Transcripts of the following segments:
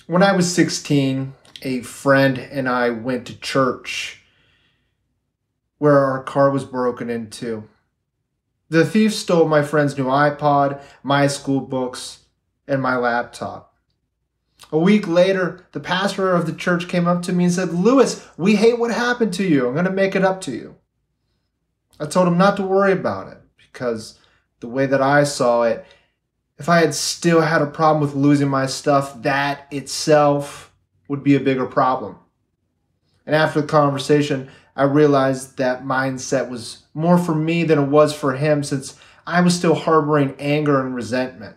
When I was 16, a friend and I went to church where our car was broken into. The thief stole my friend's new iPod, my school books, and my laptop. A week later, the pastor of the church came up to me and said, "Lewis, we hate what happened to you. I'm going to make it up to you." I told him not to worry about it because the way that I saw it, if I had still had a problem with losing my stuff, that itself would be a bigger problem. And after the conversation, I realized that mindset was more for me than it was for him, since I was still harboring anger and resentment.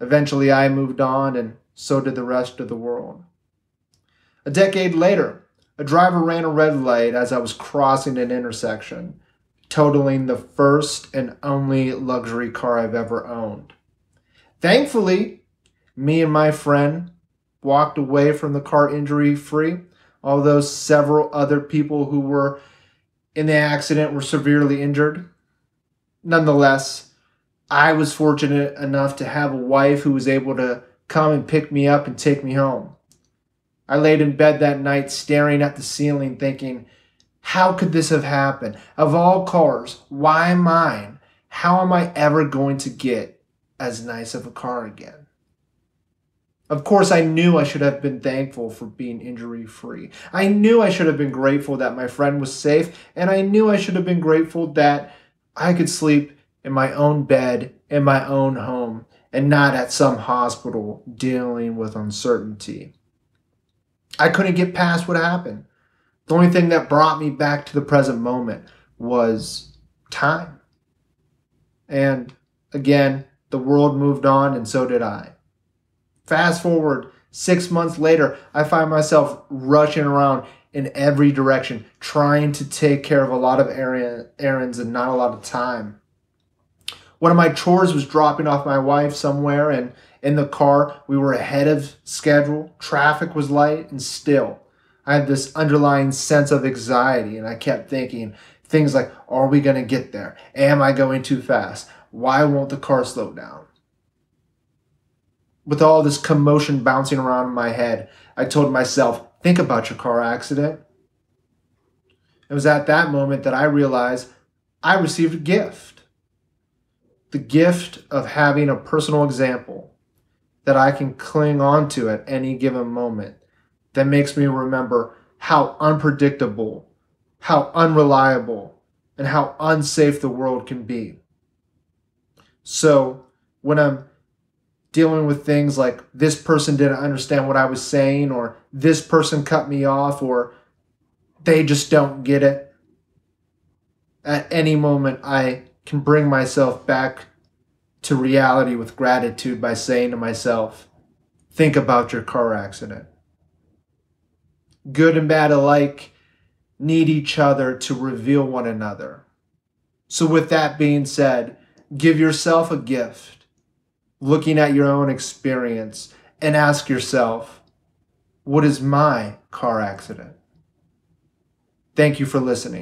Eventually, I moved on, and so did the rest of the world. A decade later, a driver ran a red light as I was crossing an intersection, totaling the first and only luxury car I've ever owned. Thankfully, me and my friend walked away from the car injury-free, although several other people who were in the accident were severely injured. Nonetheless, I was fortunate enough to have a wife who was able to come and pick me up and take me home. I laid in bed that night staring at the ceiling thinking, how could this have happened? Of all cars, why mine? How am I ever going to get as nice of a car again? Of course, I knew I should have been thankful for being injury-free. I knew I should have been grateful that my friend was safe, and I knew I should have been grateful that I could sleep in my own bed, in my own home, and not at some hospital dealing with uncertainty. I couldn't get past what happened. The only thing that brought me back to the present moment was time. And again, the world moved on, and so did I. Fast forward 6 months later, I find myself rushing around in every direction, trying to take care of a lot of errands and not a lot of time. One of my chores was dropping off my wife somewhere, and in the car, we were ahead of schedule. Traffic was light, and still, I had this underlying sense of anxiety, and I kept thinking things like, are we going to get there? Am I going too fast? Why won't the car slow down? With all this commotion bouncing around in my head, I told myself, think about your car accident. It was at that moment that I realized I received a gift. The gift of having a personal example that I can cling on to at any given moment, that makes me remember how unpredictable, how unreliable, and how unsafe the world can be. So when I'm dealing with things like this person didn't understand what I was saying, or this person cut me off, or they just don't get it, at any moment I can bring myself back to reality with gratitude by saying to myself, think about your car accident. Good and bad alike need each other to reveal one another. So with that being said, give yourself a gift, looking at your own experience, and ask yourself, what is my car accident? Thank you for listening.